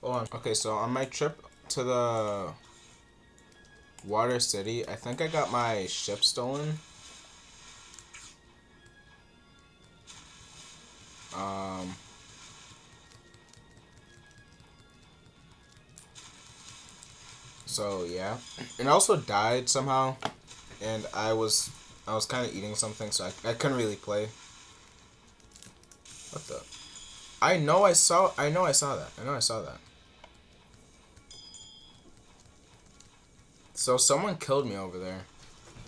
Hold on. Okay, so on my trip to the Water City, I think I got my ship stolen. Um, so yeah, and I also died somehow, and I was kind of eating something, so I couldn't really play. What the? I know I saw that. I know I saw that. So someone killed me over there.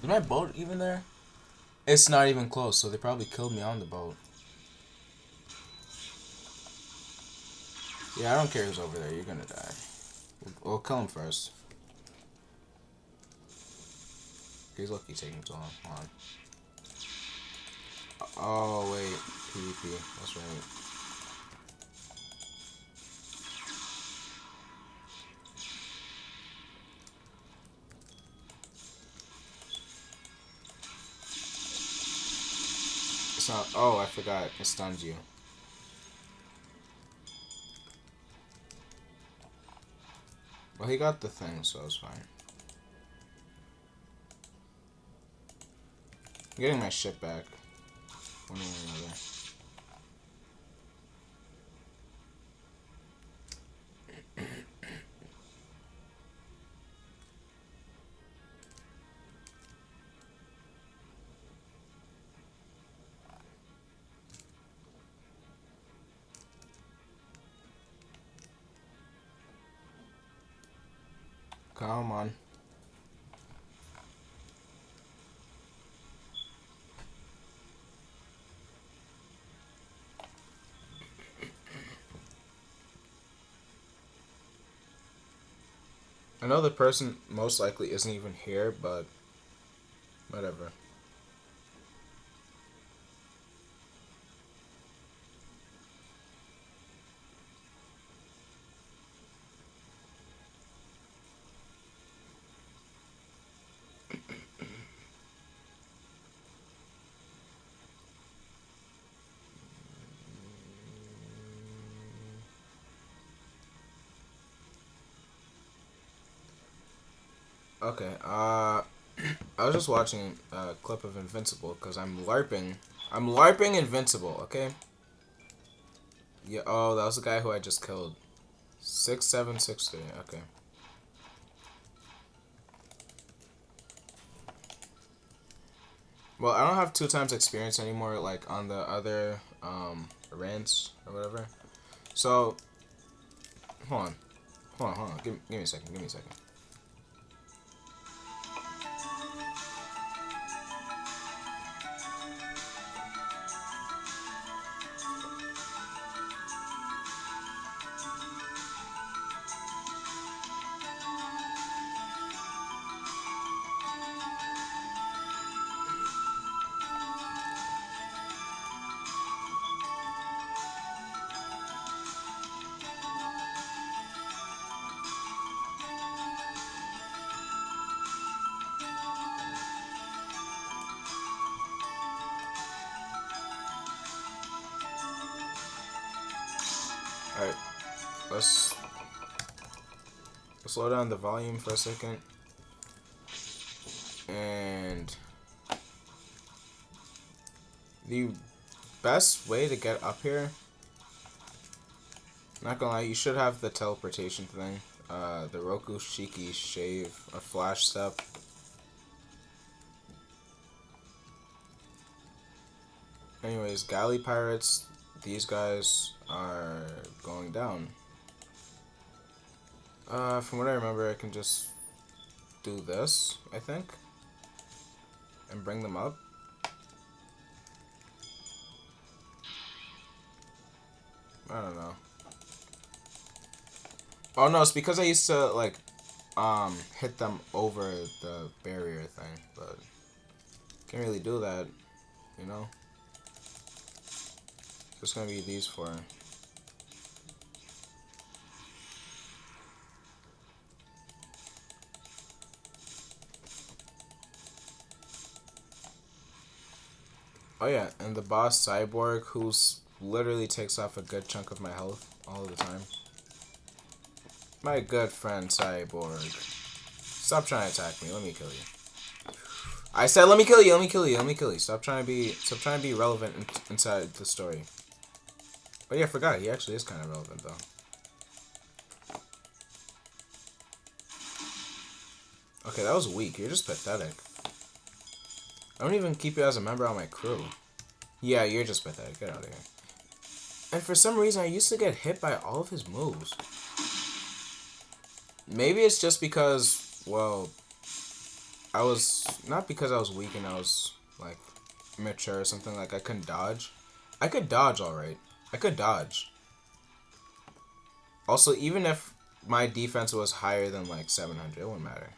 Is my boat even there? It's not even close, so they probably killed me on the boat. Yeah, I don't care who's over there. You're gonna die. We'll kill him first. He's lucky taking too long. Hold on. Oh wait, PvP. That's right. It's not. Oh, I forgot. It stuns you. Well, he got the thing, so it's fine. I'm getting my ship back. One way or another. Come on. I know the person most likely isn't even here, but whatever. Okay, I was just watching a clip of Invincible because I'm LARPing. I'm LARPing Invincible, okay? Yeah, oh, that was the guy who I just killed. 6763, okay. Well, I don't have 2 times experience anymore, like on the other, rants or whatever. So, hold on. Hold on. Give me a second, give me a second. Alright, let's slow down the volume for a second. And the best way to get up here, not gonna lie, you should have the teleportation thing. The Roku Shiki Shave, a flash step. Anyways, galley pirates, these guys are going down. From what I remember, I can just do this, I think, and bring them up. I don't know. Oh no, it's because I used to like hit them over the barrier thing, but can't really do that, you know? Just gonna be these four. Oh yeah, and the boss Cyborg, who's literally takes off a good chunk of my health all the time. My good friend Cyborg. Stop trying to attack me. Let me kill you. I said let me kill you. Let me kill you. Let me kill you. Stop trying to be relevant inside the story. Oh yeah, I forgot. He actually is kind of relevant though. Okay, that was weak. You're just pathetic. I don't even keep you as a member on my crew. Yeah, you're just pathetic. Get out of here. And for some reason, I used to get hit by all of his moves. Maybe it's just because, well, not because I was weak and I was, like, mature or something. Like, I couldn't dodge. I could dodge, alright. I could dodge. Also, even if my defense was higher than, like, 700, it wouldn't matter.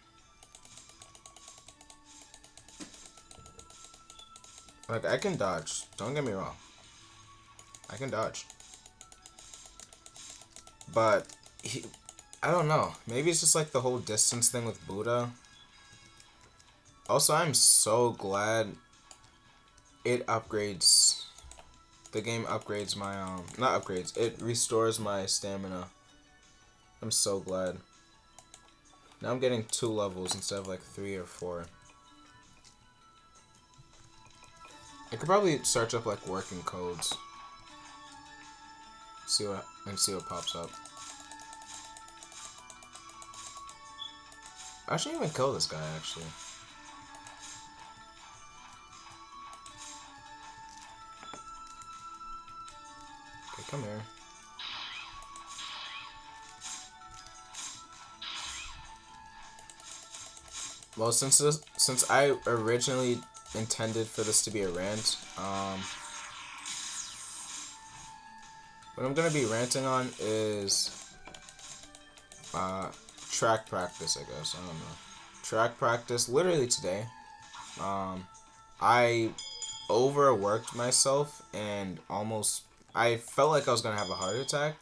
Like, I can dodge. Don't get me wrong. I can dodge. But, I don't know. Maybe it's just, like, the whole distance thing with Buddha. Also, I'm so glad it upgrades. The game upgrades my, not upgrades. It restores my stamina. I'm so glad. Now I'm getting 2 levels instead of, like, 3 or 4. I could probably search up, like, working codes. See what pops up. I shouldn't even kill this guy, actually. Okay, come here. Well, since I originally intended for this to be a rant, what I'm gonna be ranting on is track practice, I guess. I don't know. Track practice, literally today. I overworked myself and I felt like I was gonna have a heart attack.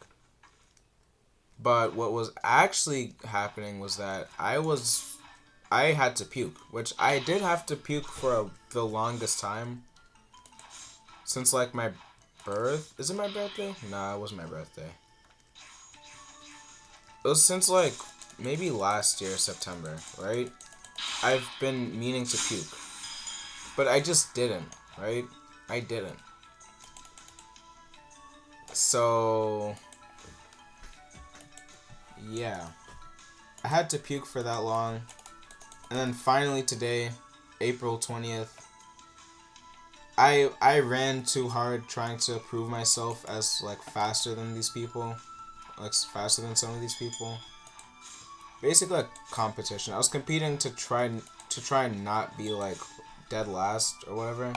But what was actually happening was that I had to puke, which I did have to puke for the longest time. Since, like, my birth. Is it my birthday? Nah, it wasn't my birthday. It was since, like, maybe last year, September, right? I've been meaning to puke. But I just didn't, right? I didn't. So, yeah. I had to puke for that long. And then finally today, April 20th, I ran too hard trying to prove myself as, like, faster than these people. Like, faster than some of these people. Basically a competition. I was competing to try and not be, like, dead last or whatever.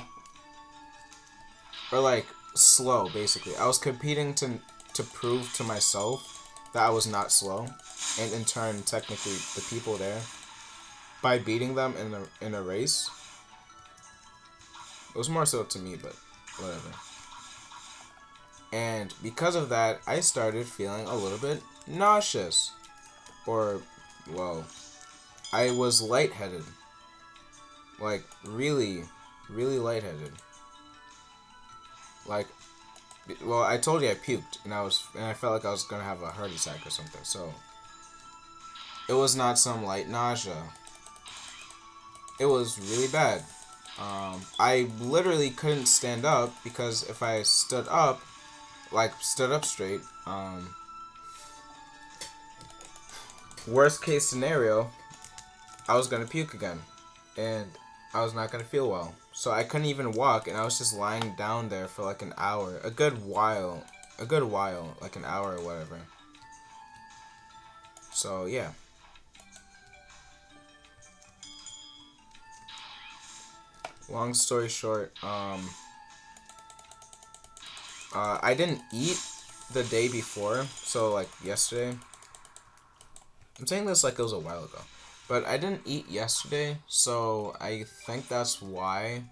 Or, like, slow, basically. I was competing to prove to myself that I was not slow. And in turn, technically, the people there, by beating them in a race. It was more so to me, but whatever. And because of that, I started feeling a little bit nauseous. Or, well, I was lightheaded. Like, really, really lightheaded. Like, well, I told you I puked, and I felt like I was gonna have a heart attack or something, so. It was not some light nausea. It was really bad. I literally couldn't stand up because if I stood up straight, worst case scenario, I was gonna puke again, and I was not gonna feel well. So I couldn't even walk, and I was just lying down there for like an hour, a good while, like an hour or whatever. So yeah. Long story short, I didn't eat the day before, so like yesterday. I'm saying this like it was a while ago, but I didn't eat yesterday, so I think that's why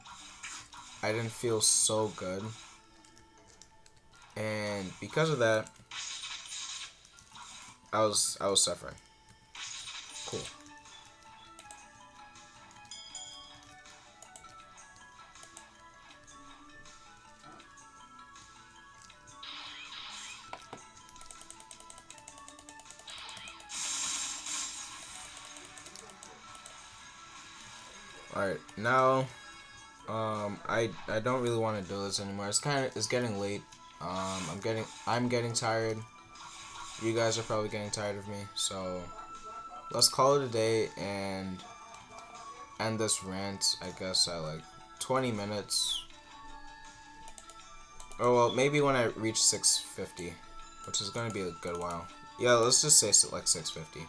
I didn't feel so good. And because of that, I was suffering. Cool. Alright, now I don't really want to do this anymore. It's getting late. I'm getting tired. You guys are probably getting tired of me. So let's call it a day and end this rant. I guess at like 20 minutes. Oh well, maybe when I reach 650, which is gonna be a good while. Yeah, let's just say like 650.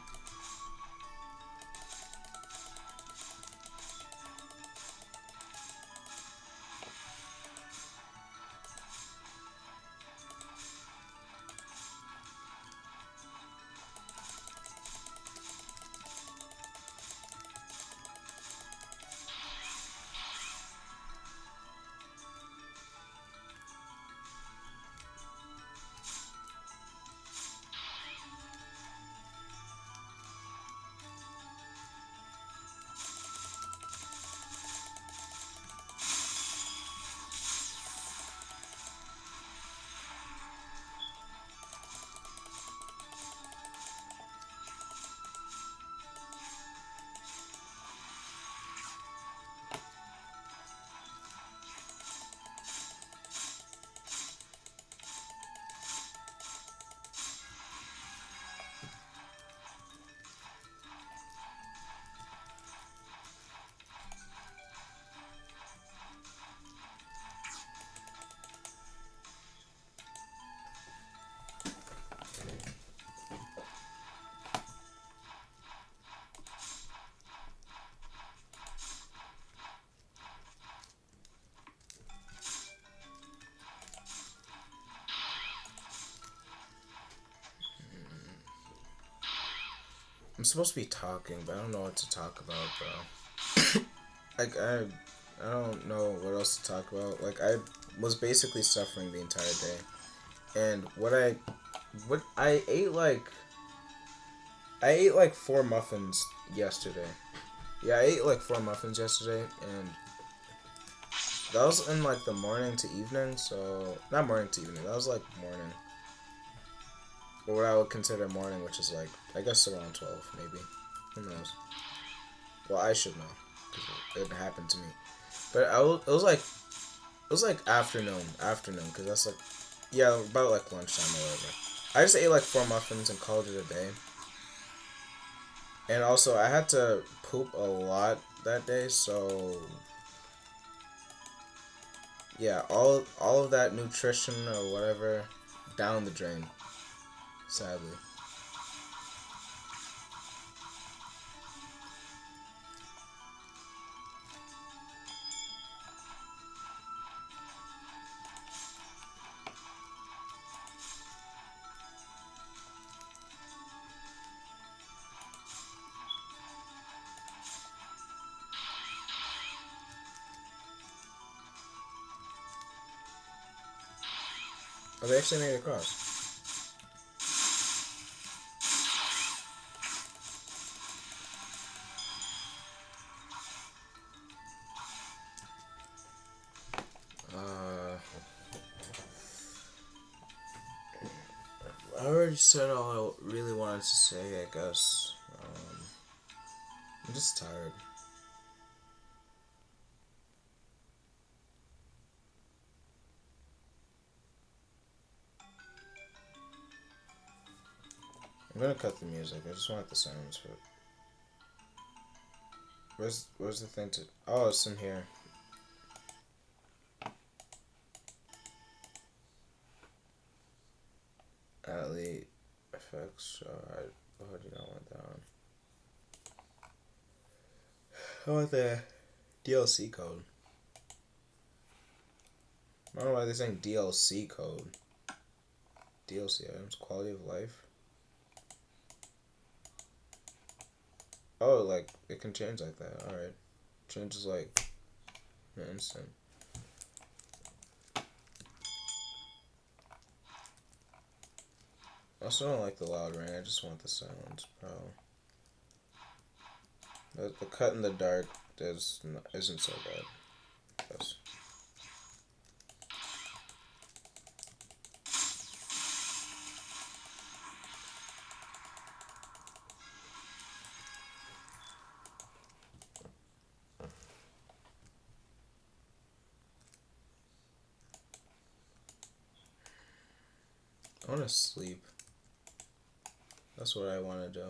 I'm supposed to be talking, but I don't know what to talk about, bro. Like I don't know what else to talk about. Like I was basically suffering the entire day, and what I ate like four muffins yesterday. Yeah, I ate like four muffins yesterday, and that was in like the morning to evening. So not morning to evening. That was like morning, or what I would consider morning, which is like I guess around 12 maybe. Who knows? Well, I should know because it happened to me. But it was like afternoon, because that's like, yeah, about like lunchtime or whatever. I just ate like four muffins and called it a day. And also, I had to poop a lot that day, so yeah, all of that nutrition or whatever down the drain, sadly. Oh, they actually made it across. Uh, I already said all I really wanted to say, I guess. I'm just tired. I'm gonna cut the music. I just want the sounds for it. Where's the thing to? Oh, it's in here. Elite effects. Alright. Oh, do not want that one. I want the DLC code. I don't know why they're saying DLC code. DLC items, quality of life. Oh, like it can change like that. Alright. Changes like an instant. I also don't like the loud rain. I just want the silence, bro. The cut in the dark isn't so bad. Yes. I want to sleep. That's what I want to do.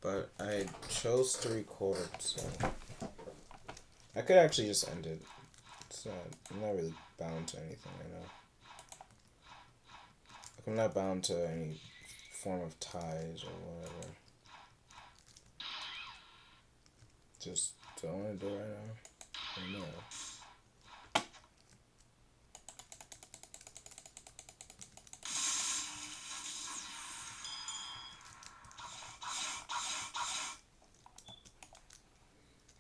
But I chose to record, so I could actually just end it. It's not, I'm not really bound to anything right now. Like, I'm not bound to any form of ties or whatever. Just don't want to do it right now. I know.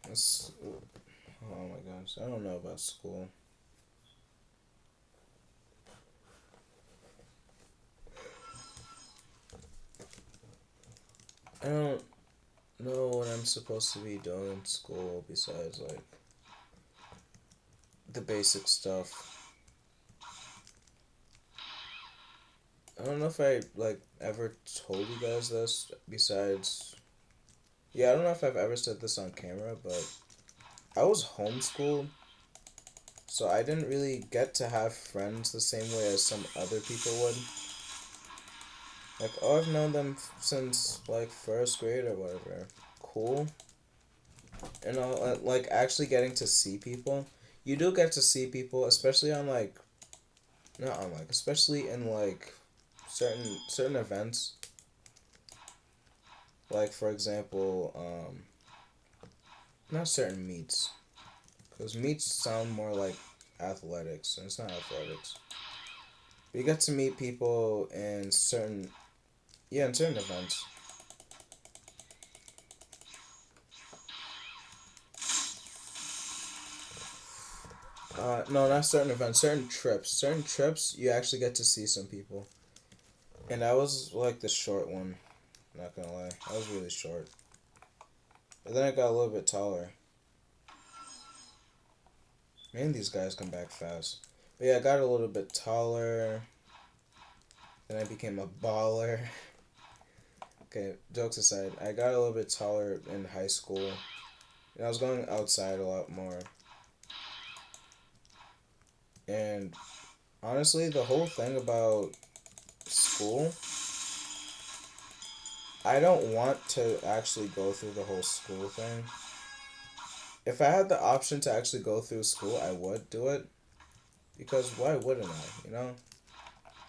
That's, oh my gosh, I don't know about school. I don't know what I'm supposed to be doing in school besides like the basic stuff. I don't know if I like ever told you guys this besides yeah, I don't know if I've ever said this on camera, but I was homeschooled, so I didn't really get to have friends the same way as some other people would. Like, oh, I've known them since like first grade or whatever. Cool. You know, like actually getting to see people. You do get to see people, especially on like, not on like, especially in like certain events. Like for example, not certain meets, because meets sound more like athletics, and it's not athletics. But you get to meet people in certain, yeah, in certain events. No, not certain events. Certain trips. Certain trips, you actually get to see some people. And I was like the short one. Not gonna lie, I was really short. But then I got a little bit taller. Man, these guys come back fast. But yeah, I got a little bit taller. Then I became a baller. Okay, jokes aside, I got a little bit taller in high school. And I was going outside a lot more. And honestly, the whole thing about school, I don't want to actually go through the whole school thing. If I had the option to actually go through school, I would do it. Because why wouldn't I, you know?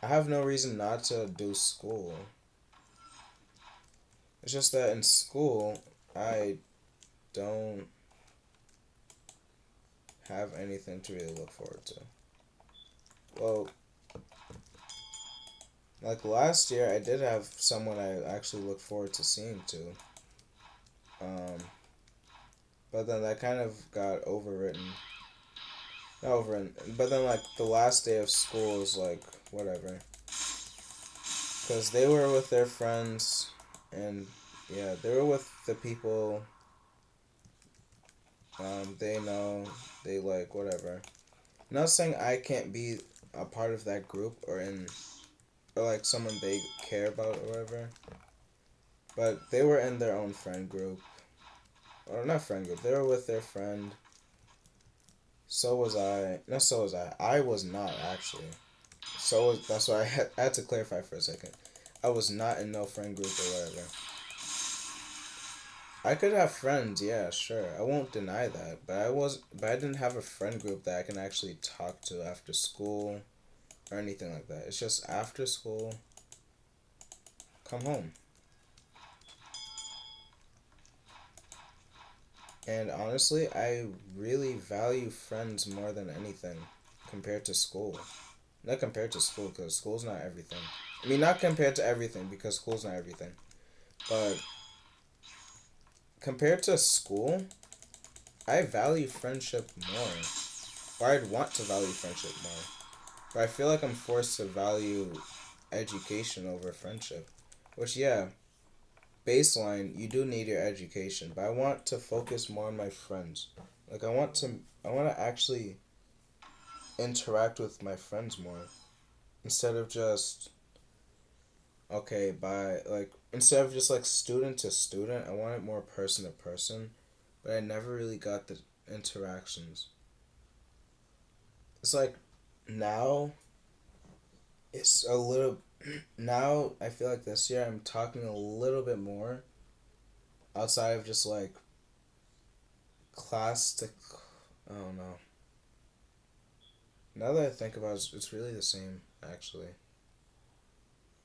I have no reason not to do school. It's just that in school, I don't have anything to really look forward to. Well, like last year, I did have someone I actually looked forward to seeing to. Um, but then that kind of got overwritten. Not overwritten. But then, like, the last day of school was like, whatever. Because they were with their friends, and yeah, they were with the people they know, they like, whatever. I'm not saying I can't be a part of that group or like someone they care about or whatever. But they were in their own friend group. Or not friend group, they were with their friend. So was I. No, so was I. I was not, actually. That's why I had to clarify for a second. I was not in no friend group or whatever. I could have friends, yeah, sure. I won't deny that. But I didn't have a friend group that I can actually talk to after school or anything like that. It's just after school, come home. And honestly, I really value friends more than anything compared to school. Not compared to school, because school's not everything. I mean, not compared to everything, because school's not everything. But compared to school, I value friendship more. Or I'd want to value friendship more. But I feel like I'm forced to value education over friendship. Which, yeah, baseline, you do need your education. But I want to focus more on my friends. Like, I want to actually interact with my friends more. Instead of just, okay, by, like, instead of just, like, student to student, I want it more person to person. But I never really got the interactions. It's like, now It's a little. Now I feel like this year I'm talking a little bit more outside of just like class to. I don't know. Now that I think about it, it's really the same, actually.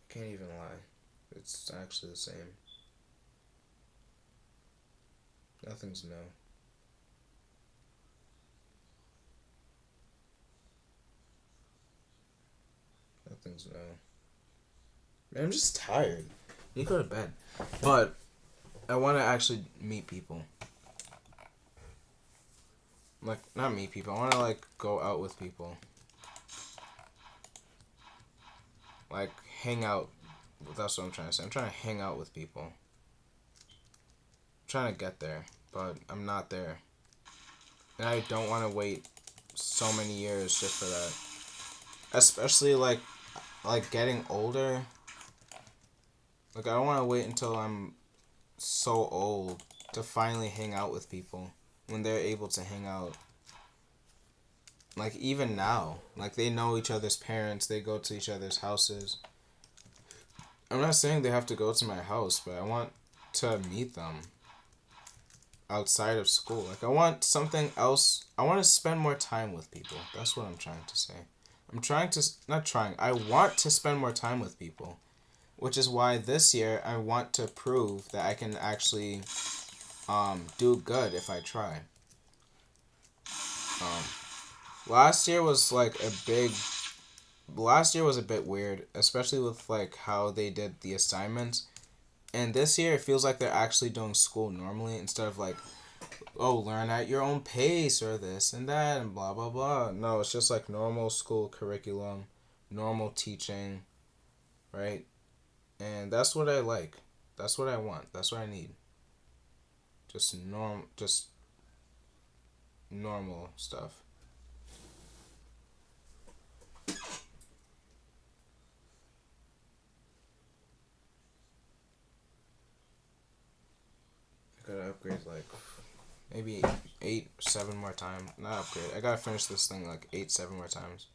Can't even lie. It's actually the same. Nothing's new. Nothing's new. Man, I'm just tired. You go to bed. But I want to actually meet people. Like, not meet people. I want to, like, go out with people. Like, hang out. That's what I'm trying to say. I'm trying to hang out with people. I'm trying to get there. But I'm not there. And I don't want to wait so many years just for that. Especially, like getting older. Like, I don't want to wait until I'm so old to finally hang out with people when they're able to hang out. Like, even now, like, they know each other's parents, they go to each other's houses. I'm not saying they have to go to my house, but I want to meet them outside of school. Like, I want something else. I want to spend more time with people. That's what I'm trying to say. I'm trying to, not trying, I want to spend more time with people. Which is why this year I want to prove that I can actually do good if I try. Um, last year was like a big. Last year was a bit weird, especially with like how they did the assignments. And this year it feels like they're actually doing school normally instead of like, oh, learn at your own pace or this and that and blah blah blah. No, it's just like normal school curriculum, normal teaching, right? And that's what I like. That's what I want. That's what I need. Just normal stuff. I gotta upgrade like maybe 8, 7 more times. Not upgrade. I gotta finish this thing like 8, 7 more times.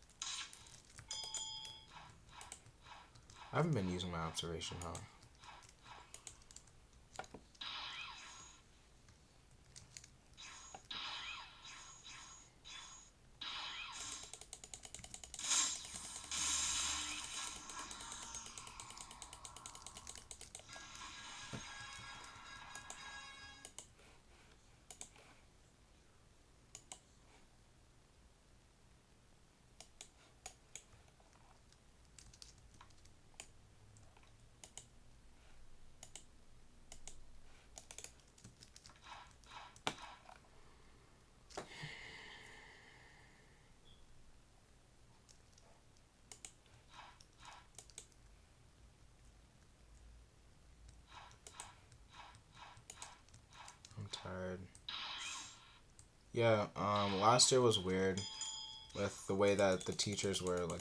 I haven't been using my observation, huh? I'm tired. Yeah, last year was weird with the way that the teachers were like,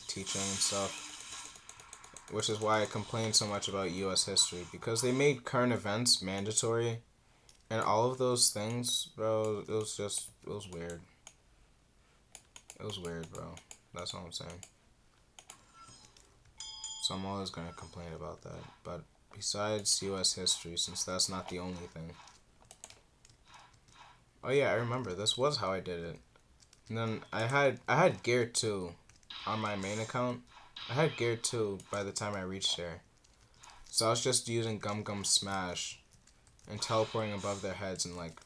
teaching and stuff. Which is why I complained so much about US history because they made current events mandatory and all of those things, bro, it was weird. It was weird, bro. That's all I'm saying. So I'm always gonna complain about that. But besides US history, since that's not the only thing. Oh yeah, I remember. This was how I did it. And then I had gear 2 on my main account. I had gear 2 by the time I reached there. So I was just using Gum Gum Smash and teleporting above their heads and like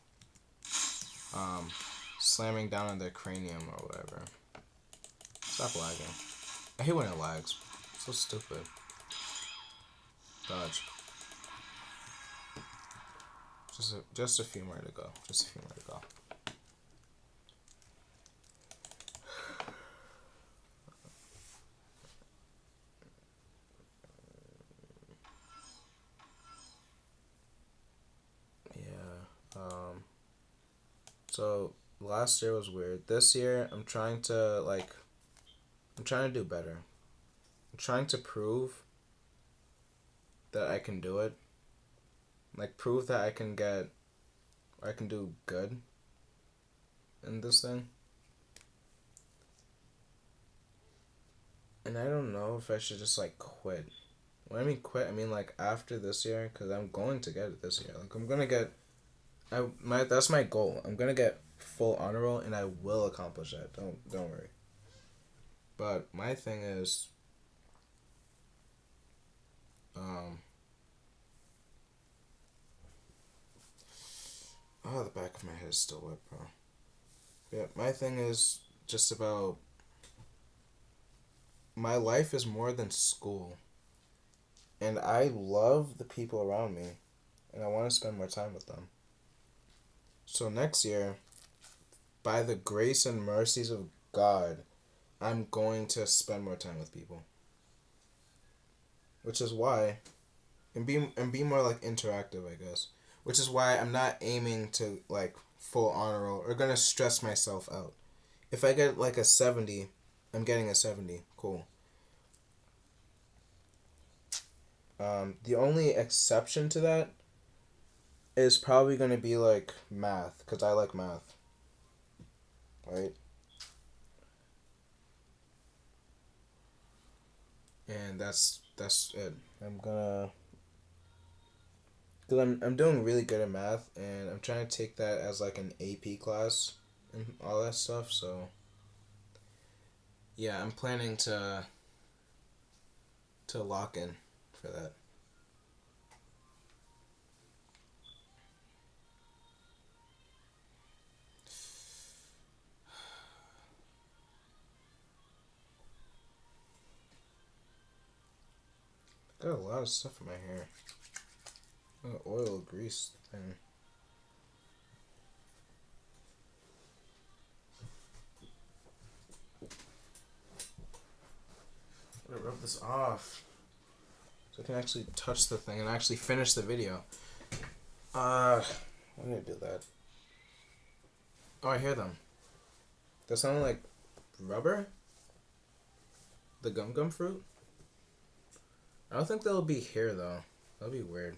um slamming down on their cranium or whatever. Stop lagging. I hate when it lags. It's so stupid. Dodge. Just a few more to go. Just a few more to go. Yeah. So last year was weird. This year I'm trying to do better. I'm trying to prove that I can do it. Like prove that I can do good in this thing. And I don't know if I should just like quit. When I mean quit, I mean like after this year, because I'm going to get it this year. Like I'm gonna get, that's my goal. I'm gonna get full honor roll, and I will accomplish that. Don't worry. But my thing is, um, oh, the back of my head is still wet, bro. Yeah, my thing is just about my life is more than school, and I love the people around me, and I want to spend more time with them. So next year, by the grace and mercies of God, I'm going to spend more time with people. Which is why, and be more like interactive, I guess. Which is why I'm not aiming to like full honor roll or gonna stress myself out. If I get like a 70, I'm getting a 70. Cool. The only exception to that is probably gonna be like math, cause I like math, right? And that's it. I'm gonna, cause I'm doing really good at math, and I'm trying to take that as like an AP class and all that stuff. So yeah, I'm planning to lock in for that. Got a lot of stuff in my hair. Oil, grease thing. I'm gonna rub this off so I can actually touch the thing and actually finish the video. Why did I do that? Oh, I hear them. That sound like rubber? The gum gum fruit? I don't think they'll be here though. That'll be weird.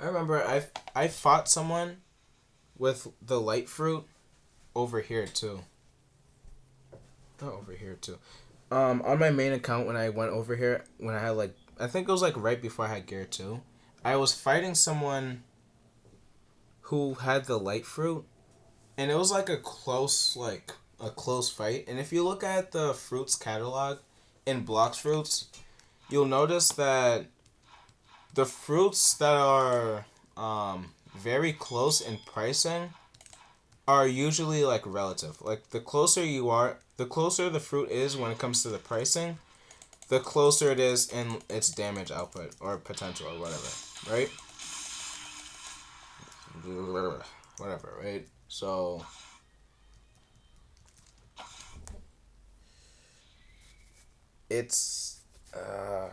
I remember I fought someone with the light fruit over here too. Not over here too. On my main account when I went over here, when I had like, I think it was like right before I had gear 2, I was fighting someone who had the light fruit, and it was like a close fight. And if you look at the fruits catalog in Blox fruits, you'll notice that the fruits that are very close in pricing are usually like relative. Like the closer you are, the closer the fruit is when it comes to the pricing, the closer it is in its damage output or potential or whatever, right? Whatever, right? So it's man,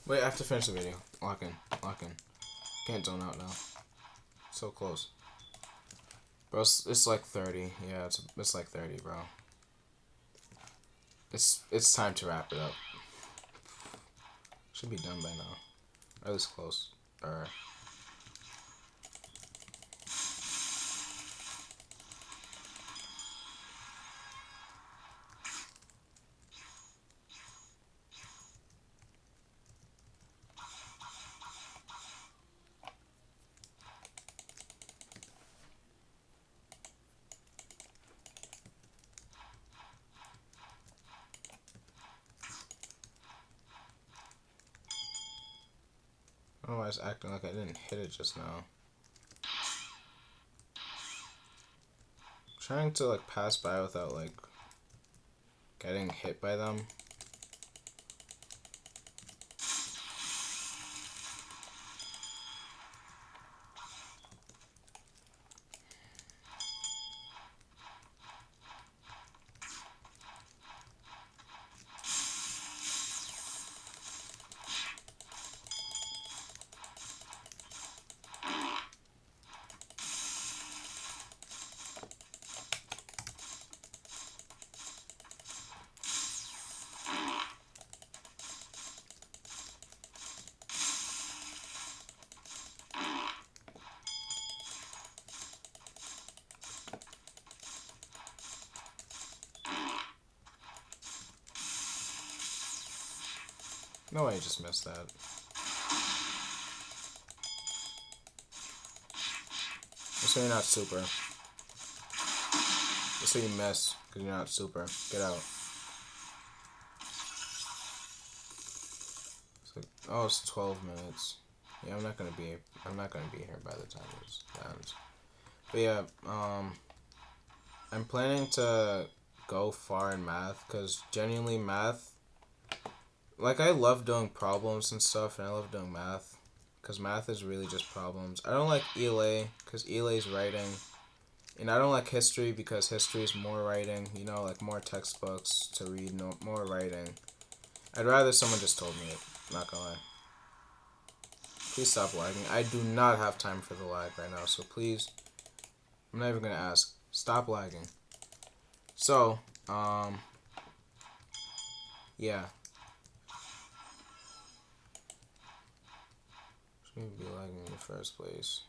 wait, I have to finish the video. Lock in, lock in. Can't zone out now. So close, bro. It's like 30. Yeah, it's like 30, bro. It's time to wrap it up. Should be done by now. Or at least close. Or I don't know why it's acting like I didn't hit it just now. Trying to like pass by without like getting hit by them. No way I just missed that. Just so you're not super. Just so you miss, because you're not super. Get out. It's like, oh, it's 12 minutes. Yeah, I'm not gonna be here by the time this ends. But yeah, I'm planning to go far in math, because genuinely math, like, I love doing problems and stuff, and I love doing math, because math is really just problems. I don't like ELA, because ELA is writing, and I don't like history, because history is more writing, you know, like, more textbooks to read, no, more writing. I'd rather someone just told me it, not gonna lie. Please stop lagging. I do not have time for the lag right now, so please, I'm not even gonna ask. Stop lagging. So, yeah. Shouldn't be lagging in the first place.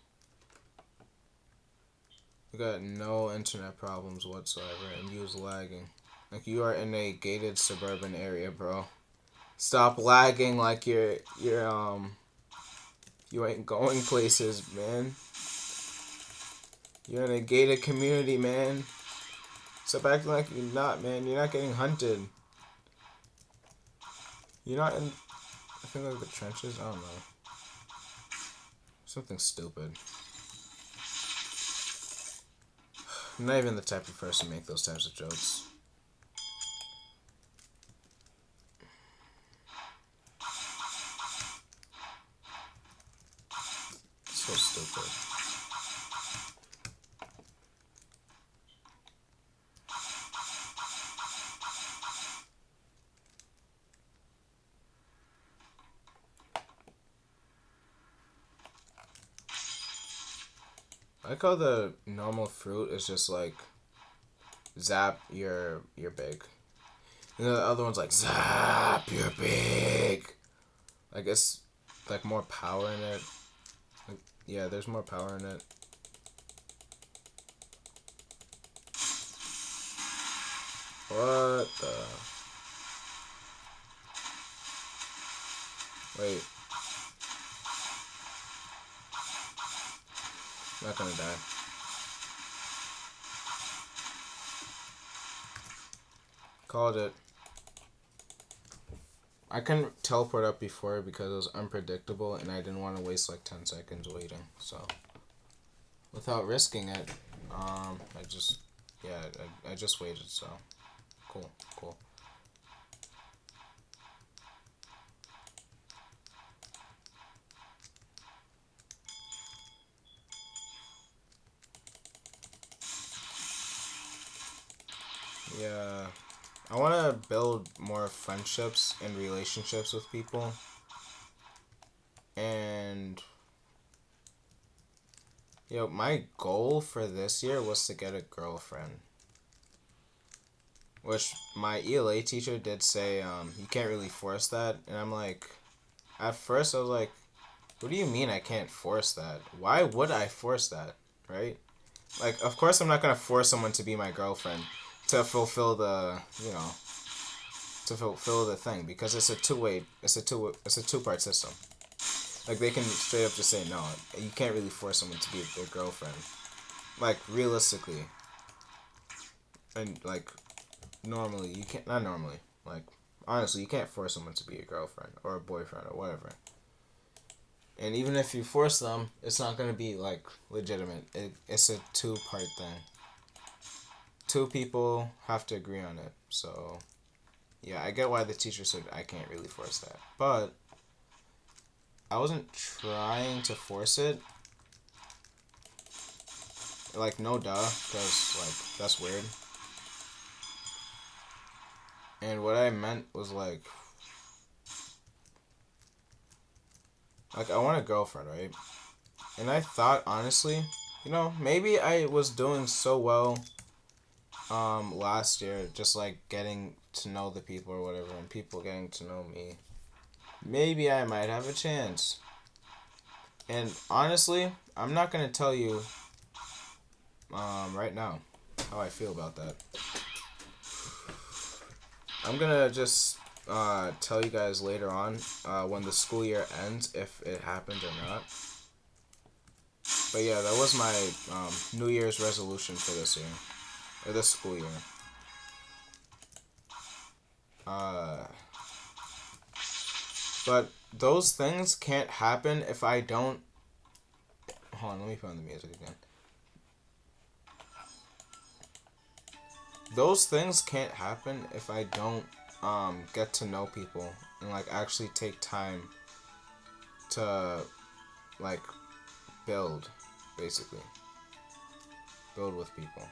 You got no internet problems whatsoever, and you was lagging. Like, you are in a gated suburban area, bro. Stop lagging like you ain't going places, man. You're in a gated community, man. Stop acting like you're not, man. You're not getting hunted. You're not in, I think, like, the trenches? I don't know. Something stupid. I'm not even the type of person to make those types of jokes. So stupid. I like how the normal fruit is just like, zap, you're big. And the other one's like, zap, you're big. Like, it's like more power in it. Like, yeah, there's more power in it. What the? Wait. I'm not gonna die. Called it. I couldn't teleport up before because it was unpredictable and I didn't want to waste like 10 seconds waiting. So, without risking it, I just, yeah, I just waited. So, cool. Yeah. I want to build more friendships and relationships with people. And, my goal for this year was to get a girlfriend. Which my ELA teacher did say, you can't really force that. And I'm like, at first I was like, what do you mean I can't force that? Why would I force that? Right? Like, of course I'm not going to force someone to be my girlfriend to fulfill the, to fulfill the thing, because it's a two-part system. Like, they can straight up just say no. You can't really force someone to be their girlfriend. Like, realistically. And, like, normally, you can't, not normally, like, honestly, you can't force someone to be a girlfriend or a boyfriend or whatever. And even if you force them, it's not going to be, like, legitimate. It's a two-part thing. Two people have to agree on it. So, yeah, I get why the teacher said I can't really force that. But I wasn't trying to force it. Like, no duh, because, like, that's weird. And what I meant was, like, I want a girlfriend, right? And I thought, honestly, maybe I was doing so well last year, just, like, getting to know the people or whatever, and people getting to know me. Maybe I might have a chance. And honestly, I'm not going to tell you right now how I feel about that. I'm going to just tell you guys later on when the school year ends if it happened or not. But yeah, that was my New Year's resolution for this year, or this school year. Uh, but those things can't happen if I don't. Hold on, let me put on the music again. Those things can't happen if I don't get to know people and like actually take time to like build, basically. Build with people.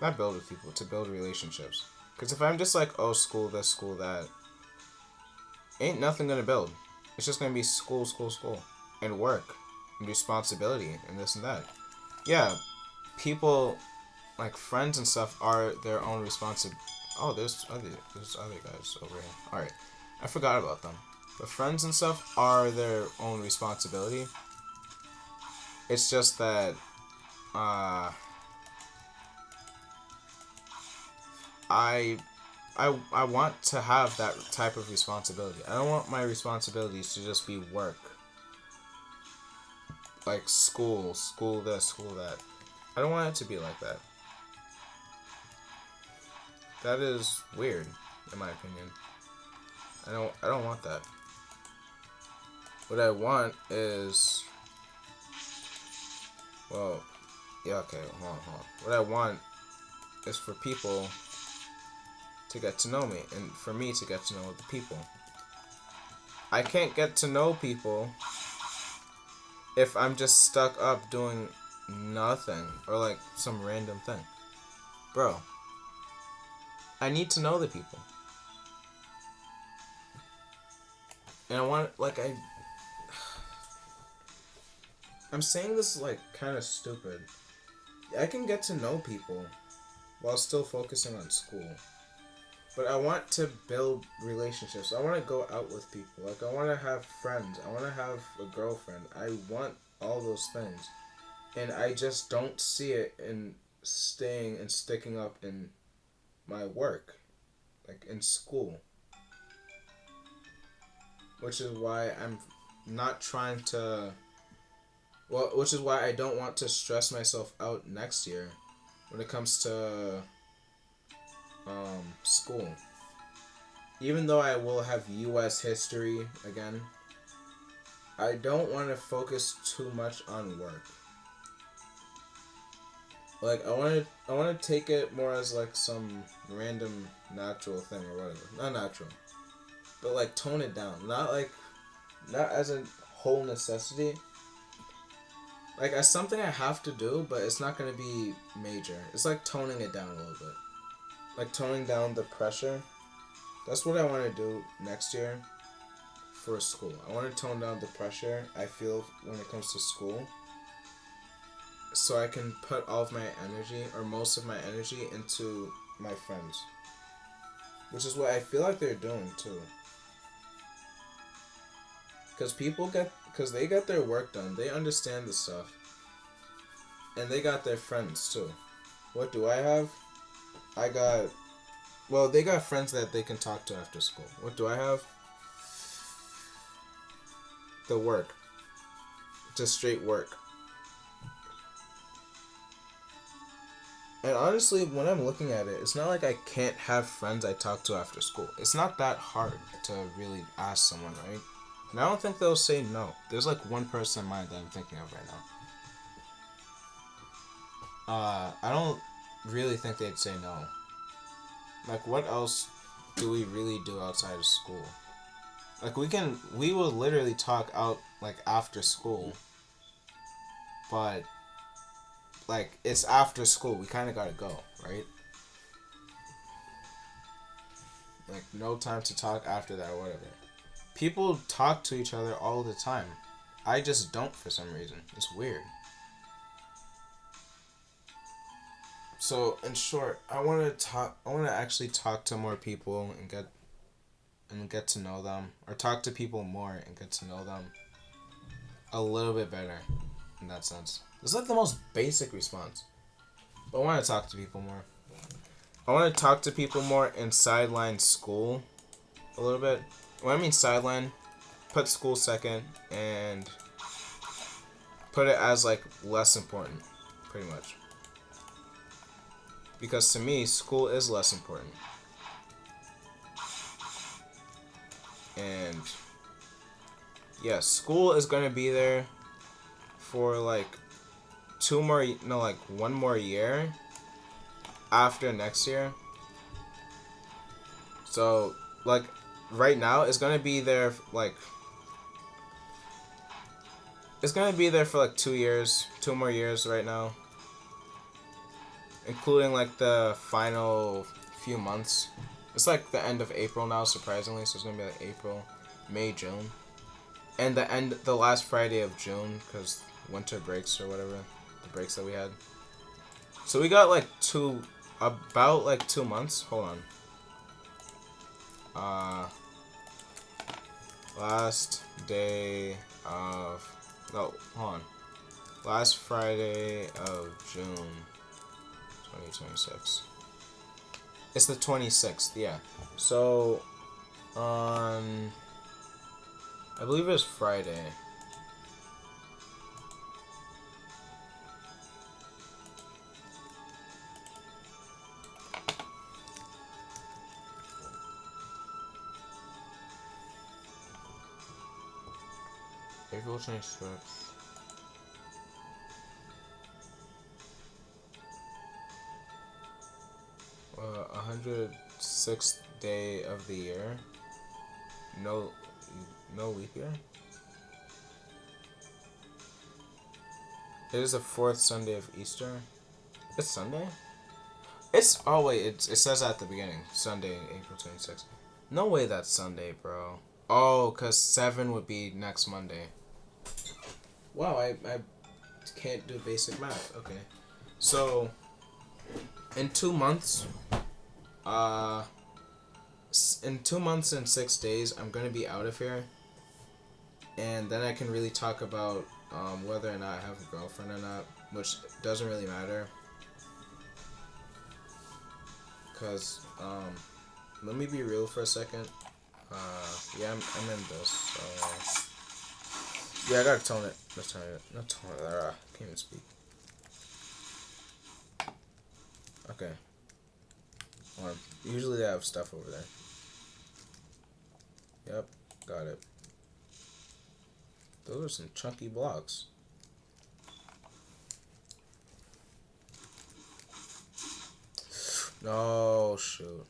Not build with people, to build relationships. Because if I'm just like, oh, school this, school that, ain't nothing gonna build. It's just gonna be school, school, school. And work. And responsibility. And this and that. Yeah, people, like friends and stuff, are their own responsibility. Oh, there's other guys over here. Alright. I forgot about them. But friends and stuff are their own responsibility. It's just that, I want to have that type of responsibility. I don't want my responsibilities to just be work. Like school this, school that. I don't want it to be like that. That is weird, in my opinion. I don't want that. What I want is, well, yeah, okay, hold on. What I want is for people to get to know me, and for me to get to know the people. I can't get to know people if I'm just stuck up doing nothing, or like some random thing. Bro, I need to know the people. And I want, like, I'm saying this like kind of stupid. I can get to know people while still focusing on school. But I want to build relationships. I want to go out with people. Like, I want to have friends. I want to have a girlfriend. I want all those things. And I just don't see it in staying and sticking up in my work. Like, in school. Which is why I'm not trying to... Well, which is why I don't want to stress myself out next year when it comes to school. Even though I will have U.S. history again, I don't want to focus too much on work. Like, I want to take it more as like some random natural thing or whatever. Not natural, but like tone it down. Not as a whole necessity. Like, as something I have to do, but it's not gonna be major. It's like toning it down a little bit. Like toning down the pressure. That's what I want to do next year for school. I want to tone down the pressure I feel when it comes to school, so I can put all of my energy, or most of my energy, into my friends. Which is what I feel like they're doing too. Because they get their work done, they understand the stuff, and they got their friends too. What do I have? They got friends that they can talk to after school. What do I have? The work. Just straight work. And honestly, when I'm looking at it, it's not like I can't have friends I talk to after school. It's not that hard to really ask someone, right? And I don't think they'll say no. There's like one person in mind that I'm thinking of right now. I don't really think they'd say no. Like, what else do we really do outside of school? Like, we will literally talk out, like, after school. But, like, it's after school. We kind of gotta go, right? Like, no time to talk after that or whatever. People talk to each other all the time. I just don't for some reason. It's weird. So, in short, I want to actually talk to more people and get to know them, or talk to people more and get to know them a little bit better in that sense. It's like the most basic response. But I want to talk to people more. I want to talk to people more and sideline school a little bit. When I mean sideline, put school second and put it as like less important, pretty much. Because to me, school is less important. And yeah, school is gonna be there for like one more year after next year. So like right now, it's gonna be there for like 2 years, 2 more years right now, including like the final few months. It's like the end of April now, surprisingly. So it's gonna be like April, May, June, and the last Friday of June, because winter breaks or whatever, the breaks that we had. So we got like about like 2 months. Hold on. Last day of no, hold on. Last Friday of June, 2026. It's the 26th, yeah. So, on, I believe it was Friday. April 26th. 106th day of the year. No, no leap year. It is the fourth Sunday of Easter. It's Sunday? Oh wait, it says at the beginning. Sunday, April 26th. No way that's Sunday, bro. Oh, because 7 would be next Monday. Wow, I can't do basic math. Okay. So, in 2 months, uh, in 2 months and 6 days, I'm going to be out of here. And then I can really talk about whether or not I have a girlfriend or not, which doesn't really matter. Because, let me be real for a second. Yeah, I'm in this, so... Yeah, I gotta tone it. Not tone it. Can't even speak. Okay. Usually I have stuff over there. Yep, got it. Those are some chunky blocks. No, shoot.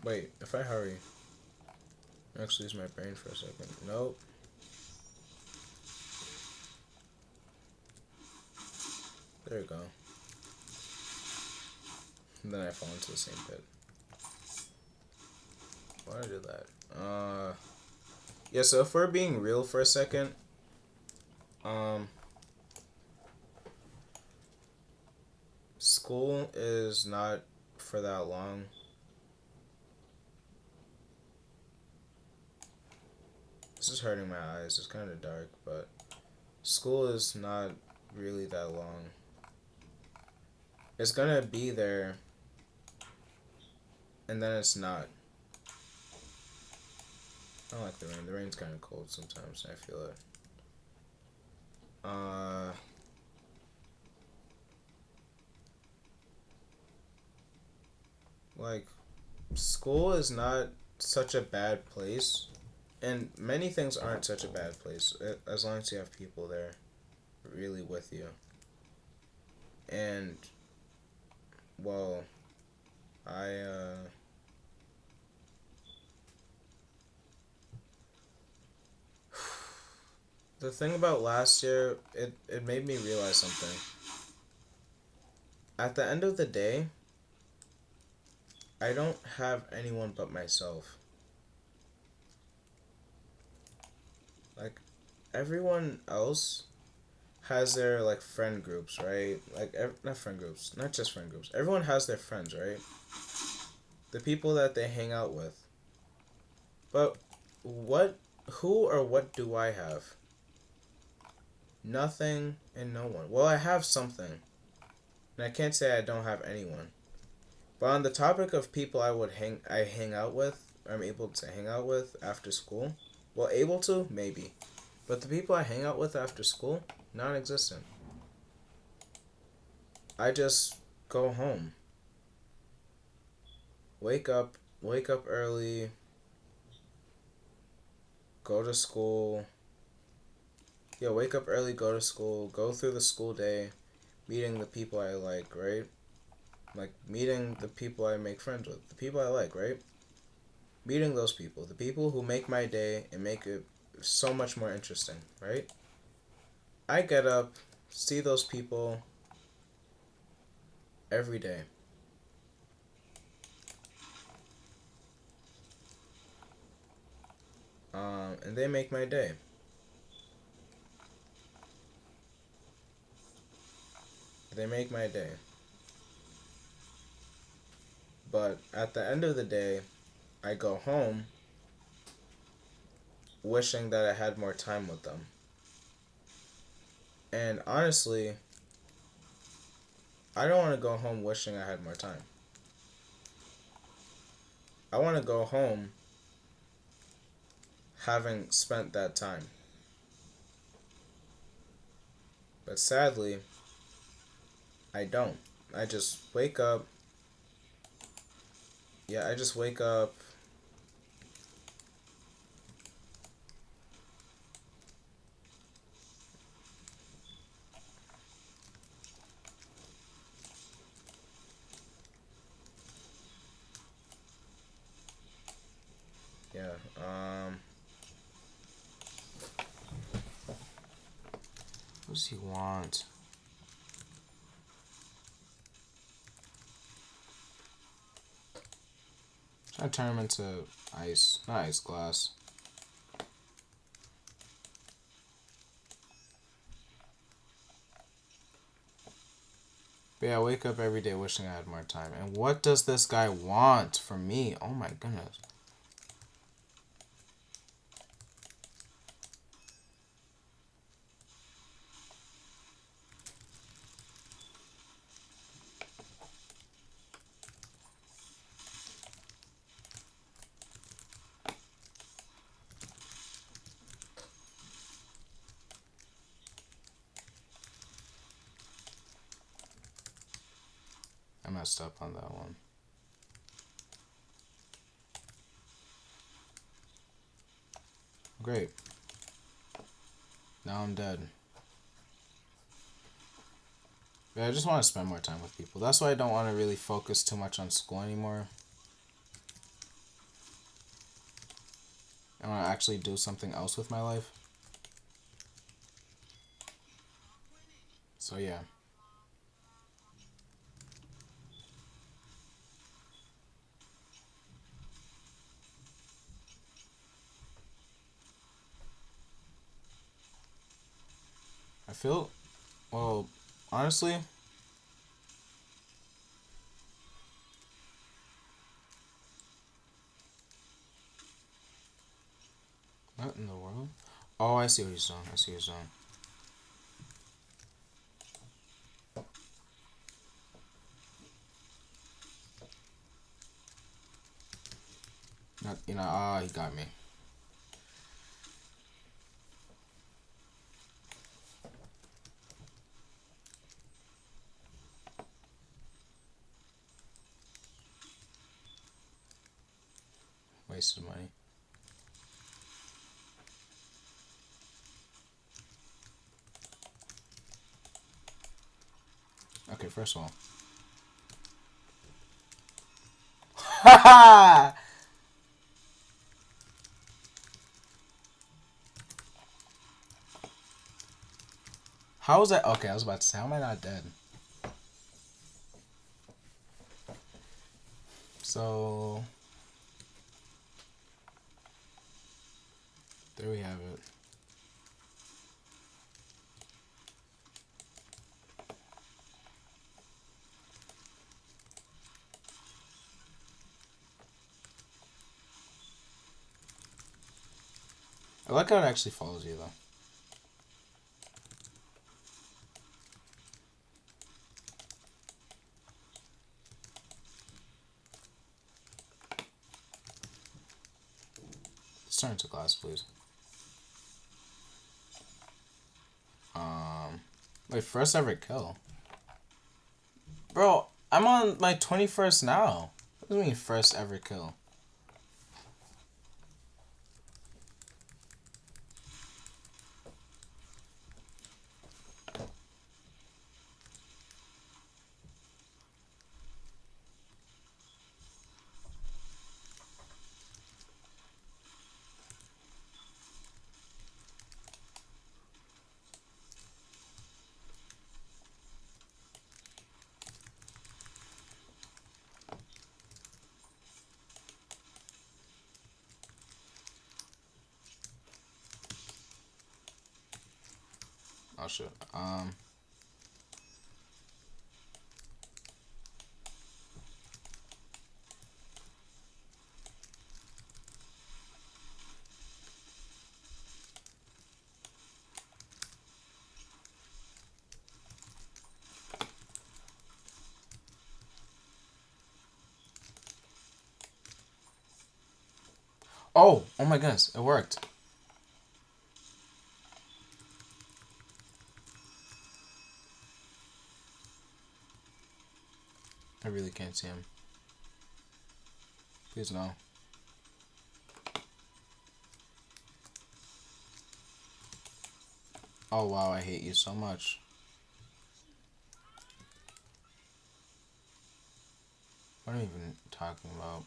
Wait, if I hurry... Actually, use my brain for a second. Nope. There we go. And then I fall into the same pit. Why did I do that? Yeah, so if we're being real for a second, school is not for that long. This is hurting my eyes. It's kind of dark, but school is not really that long. It's gonna be there, and then it's not. I don't like the rain. The rain's kind of cold sometimes. I feel it. Like, school is not such a bad place, and many things aren't such a bad place as long as you have people there, really with you. And, well, I the thing about last year, it made me realize something. At the end of the day, I don't have anyone but myself. Like, everyone else has their, like, friend groups, right? Like, not friend groups, not just friend groups. Everyone has their friends, right? The people that they hang out with. But what, who or what do I have? Nothing and no one. Well, I have something. And I can't say I don't have anyone. But on the topic of people I hang out with, I'm able to hang out with after school. Well, able to, maybe. But the people I hang out with after school, non existent. I just go home. Wake up early, go to school. Yeah, wake up early, go to school, go through the school day, meeting the people I like, right? Like meeting the people I make friends with, the people I like, right? Meeting those people, the people who make my day and make it so much more interesting, right? I get up, see those people every day. And they make my day. They make my day. But at the end of the day, I go home wishing that I had more time with them. And honestly, I don't want to go home wishing I had more time. I want to go home having spent that time. But sadly, I don't. I just wake up. Yeah, I just wake up. Yeah. What does he want? Trying to turn him into ice, not ice glass. But yeah, I wake up every day wishing I had more time. And what does this guy want from me? Oh my goodness. I messed up on that one. Great. Now I'm dead. But I just want to spend more time with people. That's why I don't want to really focus too much on school anymore. I want to actually do something else with my life. So yeah. I feel, well, honestly, what in the world? Oh, I see what he's doing. I see what he's doing. Not, he got me. Wasted money. Okay, first of all. How was that? Okay, I was about to say, how am I not dead? So, there we have it. I like how it actually follows you, though. Let's turn into glass, please. Wait, first ever kill. Bro, I'm on my 21st now. What do you mean first ever kill? Oh shit. Oh my goodness, it worked. I really can't see him. Please no. Oh wow, I hate you so much. What am I even talking about?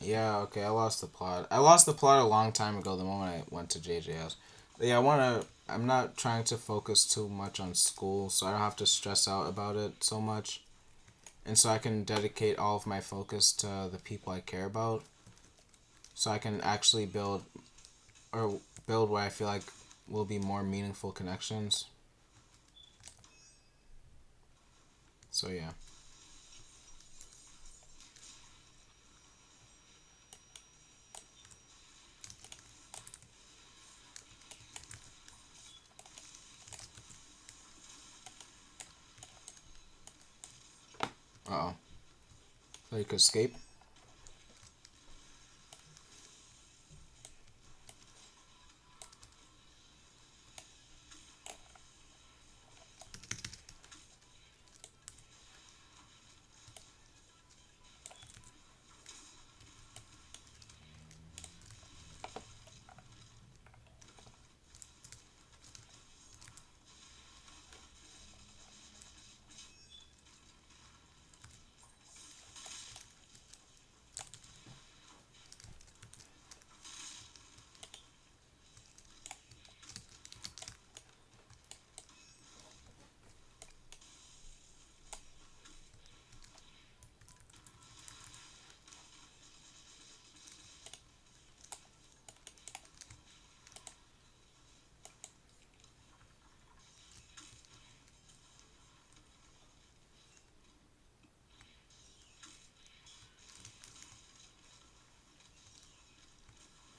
Yeah, okay, I lost the plot. I lost the plot a long time ago the moment I went to JJ's. But yeah, I'm not trying to focus too much on school, so I don't have to stress out about it so much. And so I can dedicate all of my focus to the people I care about. So I can actually build what I feel like will be more meaningful connections. So yeah. Uh-oh. So you could escape?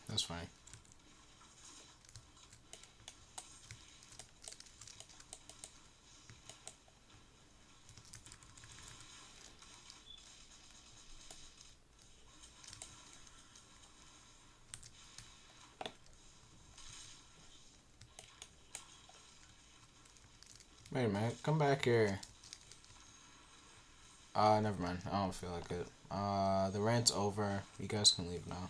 That's fine. Wait a minute, come back here. Never mind. I don't feel like it. The rant's over. You guys can leave now.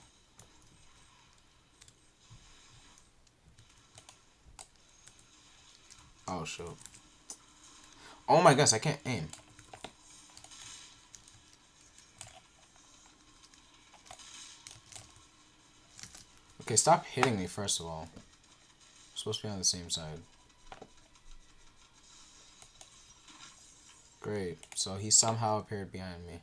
Oh, shoot. Oh my gosh, I can't aim. Okay, stop hitting me, first of all. We're supposed to be on the same side. Great. So he somehow appeared behind me.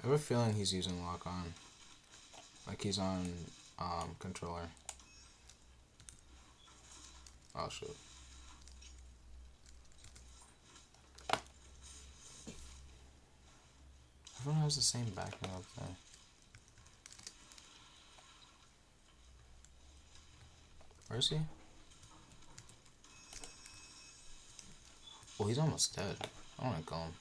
I have a feeling he's using lock on. Like he's on controller. Oh shoot. Everyone has the same backing up there. Where is he? Oh, he's almost dead. I wanna kill him.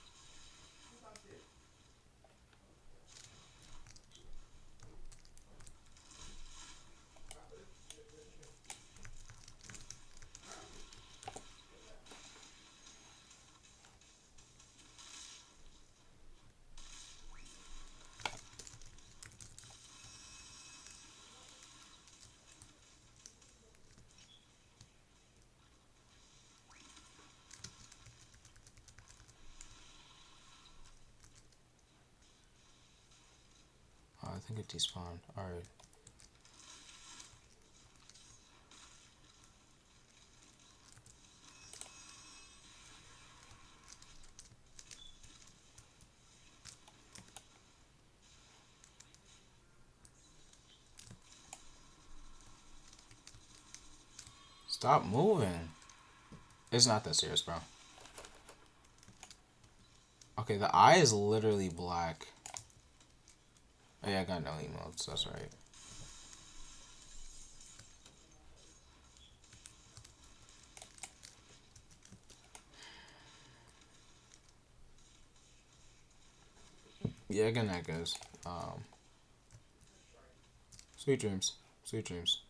Oh, I think it despawned. Alright. Stop moving. It's not that serious, bro. Okay, the eye is literally black. Oh yeah, I got no emotes, that's right. Yeah, good night, guys. Sweet dreams. Sweet dreams.